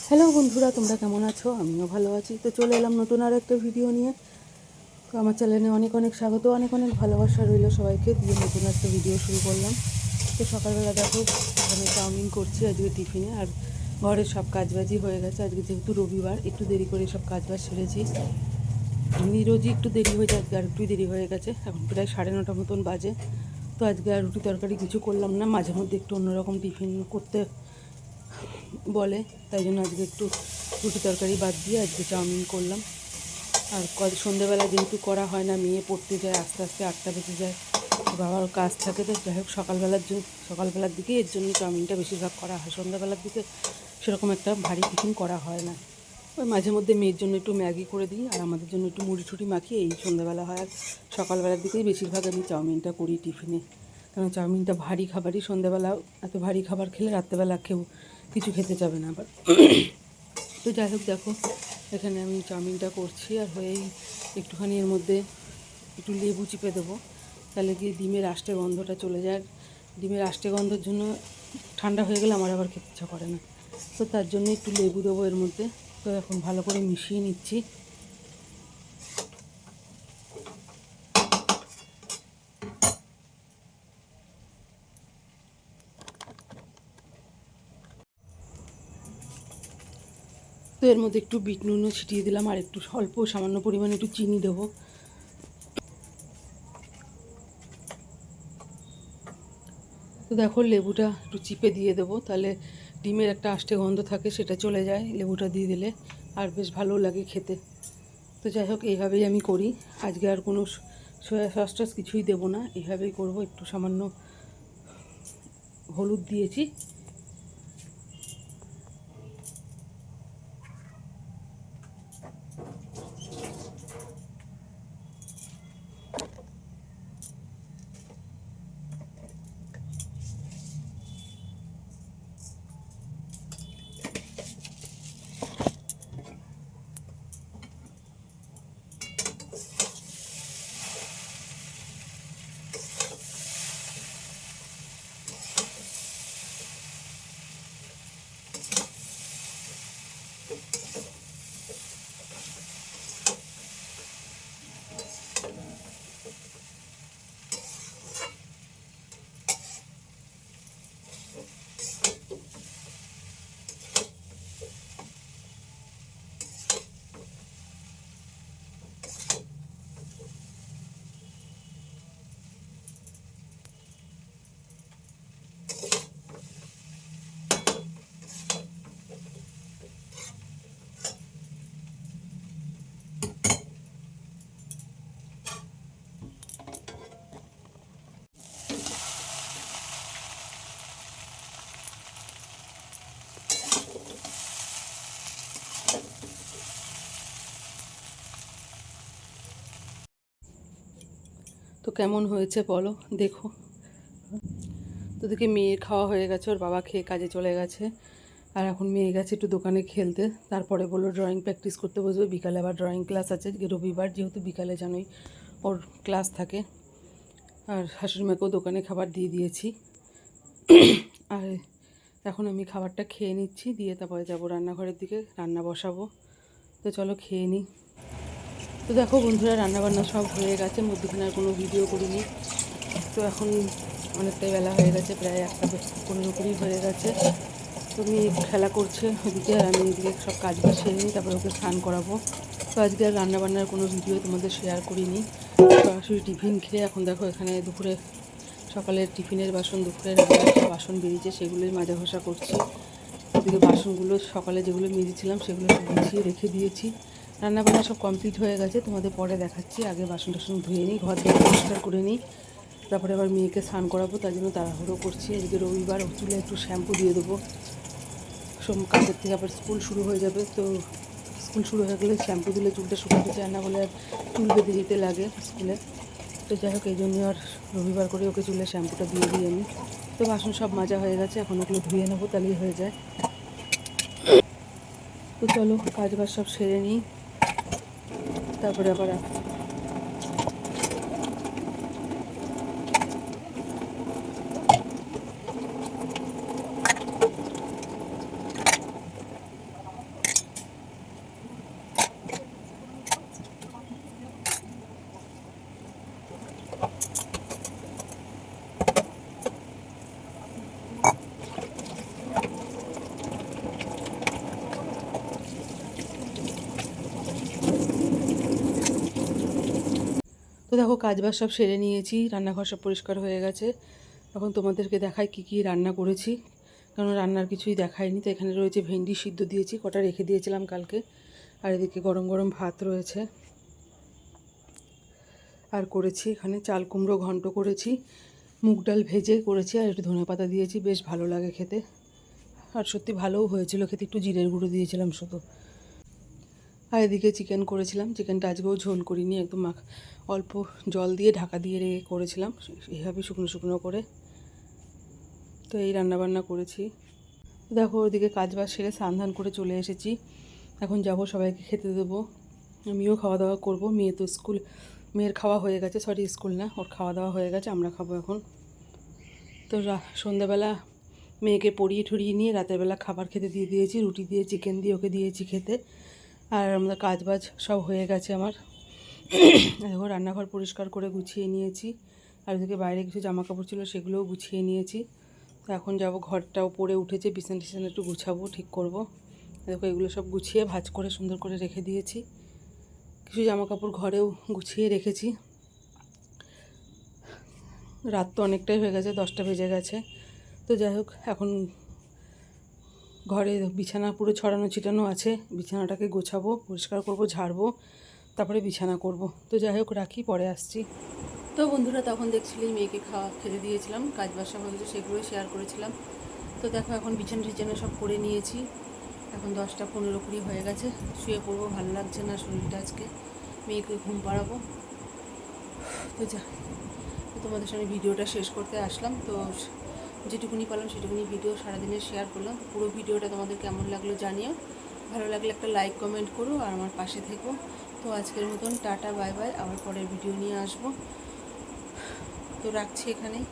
Hello বন্ধুরা, তোমরা কেমন আছো? আমিও ভালো আছি। তো চলে এলাম নতুন আর একটা ভিডিও নিয়ে। তো আমার চ্যানেলে অনেক অনেক স্বাগত, অনেক অনেক ভালোবাসা রইল সবাইকে দিয়ে নতুন একটা ভিডিও শুরু করলাম। তো সকালবেলা দেখো এখানে চাউমিন করছি আজকে টিফিনে, আর ঘরের সব কাজবাজই হয়ে গেছে। আজকে যেহেতু রবিবার একটু দেরি করে সব কাজবাজ সেরেছি। এমনি রোজই একটু দেরি হয়ে যায়, আজকে আর একটু দেরি হয়ে গেছে। এখন প্রায় 9:30 মতন বাজে। তো আজকে আর রুটি তরকারি কিছু করলাম না, মাঝে মধ্যে একটু অন্যরকম টিফিন করতে বলে, তাই জন্য আজকে একটু রুটি তরকারি বাদ দিয়ে আজকে চাউমিন করলাম। আর সন্ধেবেলা যেহেতু করা হয় না, মেয়ে পড়তে যায়, আস্তে আস্তে 8টা বেজে যায়, বাবার কাজ থাকে। তো যাই হোক সকালবেলার দিকে এর জন্য চাউমিনটা বেশিরভাগ করা হয়। সন্ধ্যাবেলার দিকে সেরকম একটা ভারী টিফিন করা হয় না। ওই মাঝে মধ্যে মেয়ের জন্য একটু ম্যাগি করে দিই, আর আমাদের জন্য একটু মুড়ি টুড়ি মাখিয়ে এই সন্ধ্যাবেলা হয়। আর সকালবেলার দিকেই বেশিরভাগ আমি চাউমিনটা করি টিফিনে, কারণ চাউমিনটা ভারী খাবারই। সন্ধ্যাবেলা এত ভারী খাবার খেলে রাত্রেবেলা কিছু খেতে যাবে না আবার। তো যাই হোক দেখো এখানে আমি চাউমিনটা করছি, আর হয়েই একটুখানি এর মধ্যে একটু লেবু চিপে দেবো, তাহলে কি ডিমের আষ্টে গন্ধটা চলে যায়। ডিমের আষ্টে গন্ধের জন্য ঠান্ডা হয়ে গেলে আমার আবার খেতে ইচ্ছা করে না, তো তার জন্য একটু লেবু দেবো এর মধ্যে। তো এখন ভালো করে মিশিয়ে নিচ্ছি। তো এর মধ্যে একটু বিট নুনও ছিটিয়ে দিলাম, আর একটু অল্প সামান্য পরিমাণে একটু চিনি দেবো। তো দেখো লেবুটা একটু চিপে দিয়ে দেবো, তাহলে ডিমের একটা আষ্টে গন্ধ থাকে সেটা চলে যায় লেবুটা দিয়ে দিলে, আর বেশ ভালো লাগে খেতে। তো যাই হোক এইভাবেই আমি করি। আজকে আর কোনো সয়া সস টস কিছুই দেবো না, এইভাবেই করব। একটু সামান্য হলুদ দিয়েছি। তো কেমন হয়েছে বলো, দেখো। তো দেখি মেয়ের খাওয়া হয়ে গেছে, ওর বাবা খেয়ে কাজে চলে গেছে, আর এখন মেয়ে গেছে একটু দোকানে খেলতে। তারপরে বললো ড্রয়িং প্র্যাকটিস করতে বসবে, বিকালে আবার ড্রয়িং ক্লাস আছে। রবিবার যেহেতু বিকালে জানোই ওর ক্লাস থাকে। আর শাশুড়িমাকেও দোকানে খাবার দিয়ে দিয়েছি। আর এখন আমি খাবারটা খেয়ে নিচ্ছি, দিয়ে তারপরে যাবো রান্নাঘরের দিকে, রান্না বসাবো। তো চলো খেয়ে নিই। তো দেখো বন্ধুরা, রান্নাবান্না সব হয়ে গেছে, মধ্যখানে আর কোনো ভিডিও করিনি। তো এখন অনেকটাই বেলা হয়ে গেছে, প্রায় 1:15 কুড়ি হয়ে গেছে। তো মেয়ে খেলা করছে ওদিকে, আর আমি এদিকে সব কাজ বাজ সেরে নিই, তারপরে ওকে স্নান করাবো। তো আজকে আর রান্নাবান্নার কোনো ভিডিও তোমাদের শেয়ার করিনি। সরাসরি টিফিন খেয়ে এখন দেখো এখানে দুপুরে সকালের টিফিনের বাসন, দুপুরের রান্নার বাসন বেরিয়েছে, সেগুলোই মাজা ঘষা করছি। ওদিকে বাসনগুলো সকালে যেগুলো মেজেছিলাম সেগুলো সব গুছিয়ে রেখে দিয়েছি। রান্নাবান্না সব কমপ্লিট হয়ে গেছে, তোমাদের পরে দেখাচ্ছি। আগে বাসন টাসন ধুয়ে নিই, ঘর দিয়ে পরিষ্কার করে নিই, তারপরে আবার মেয়েকে স্নান করাবো, তার জন্য তাড়াহুড়ো করছি। এদিকে রবিবার, চুলে একটু শ্যাম্পু দিয়ে দেবো। কালকের থেকে আবার স্কুল শুরু হয়ে যাবে, তো স্কুল শুরু হয়ে গেলে শ্যাম্পু দিলে চুলটা শুকাতে চায় না বলে চুল বেঁধে যেতে লাগে স্কুলে। তো যাই হোক এই জন্য আর রবিবার করে ওকে চুলে শ্যাম্পুটা দিয়ে দিই আমি। তো বাসন সব মাজা হয়ে গেছে, এখন ওগুলো ধুয়ে নেবো, তাহলেই হয়ে যায়। তো চলো কাজ বাজ সব সেরে নিই, তারপরে আবার দেখো কাজবাজ সব সেরে নিয়েছি, রান্নাঘর সব পরিষ্কার হয়ে গেছে। এখন তোমাদেরকে দেখাই কি কি রান্না করেছি, কারণ রান্নার কিছুই দেখায়নি। তো এখানে রয়েছে ভেন্ডি সিদ্ধ দিয়েছি, কটা রেখে দিয়েছিলাম কালকে। আর এদিকে গরম গরম ভাত রয়েছে। আর করেছি এখানে চাল কুমড়ো ঘন্ট করেছি, মুগ ডাল ভেজে করেছি, আর একটু ধনেপাতা দিয়েছি, বেশ ভালো লাগে খেতে। আর সত্যি ভালোও হয়েছিল খেতে, একটু জিরের গুঁড়ো দিয়েছিলাম শুধু। আর এদিকে চিকেন করেছিলাম, চিকেনটা আজকেও ঝোল করিনি, একদম অল্প জল দিয়ে ঢাকা দিয়ে রেখে করেছিলাম এইভাবে শুকনো শুকনো করে। তো এই রান্নাবান্না করেছি। দেখো ওদিকে কাজবাজ সেরে স্নান করে চলে এসেছি। এখন যাব সবাইকে খেতে দেবো, আমিও খাওয়া দাওয়া করব। মেয়ের খাওয়া হয়ে গেছে, সরি স্কুল না, ওর খাওয়া দাওয়া হয়ে গেছে, আমরা খাবো এখন। তো সন্ধ্যাবেলা মেয়েকে পড়িয়ে ঠরিয়ে নিয়ে রাতের বেলা খাবার খেতে দিয়ে দিয়েছি, রুটি দিয়ে চিকেন দিয়ে ওকে দিয়েছি খেতে। আর আমাদের কাজবাজ সব হয়ে গেছে আমার। দেখো রান্নাঘর পরিষ্কার করে গুছিয়ে নিয়েছি, আর ওদিকে বাইরে কিছু জামা কাপড় ছিল সেগুলোও গুছিয়ে নিয়েছি। তো এখন যাব, ঘরটাও পড়ে উঠেছে, বিছানা টিছানা একটু গুছাবো, ঠিক করব। দেখো এগুলো সব গুছিয়ে ভাঁজ করে সুন্দর করে রেখে দিয়েছি। কিছু জামা কাপড় ঘরেও গুছিয়ে রেখেছি। রাত তো অনেকটাই হয়ে গেছে, 10টা বেজে গেছে। তো যাই হোক, এখন ঘরে বিছানা পুরো ছড়ানো ছিটানো আছে, বিছানাটাকে গোছাবো, পরিষ্কার করব, ঝাড়বো, তারপরে বিছানা করব। তো যাই হোক রাখি, পরে আসছি। তো বন্ধুরা, তখন দেখছিলি মেয়েকে খেতে দিয়েছিলাম, কাজ বাসা হয়েছে সেগুলোই শেয়ার করেছিলাম। তো দেখো এখন বিছানা টিছানা সব করে নিয়েছি। এখন 10টা 15 হয়ে গেছে, শুয়ে পড়বো, ভালো লাগছে না শরীরটা আজকে। মেয়েকে ঘুম পাড়াবো। তো তোমাদের সঙ্গে ভিডিওটা শেষ করতে আসলাম। তো যেটুকুনি পারলাম সেটুকুনি ভিডিও সারাদিনের শেয়ার করলাম। তো পুরো ভিডিওটা তোমাদের কেমন লাগলো জানিও, ভালো লাগলে একটা লাইক কমেন্ট করো আর আমার পাশে থেকো। তো আজকের মতন টাটা বাই বাই, আবার পরের ভিডিও নিয়ে আসবো। তো রাখছি এখানেই।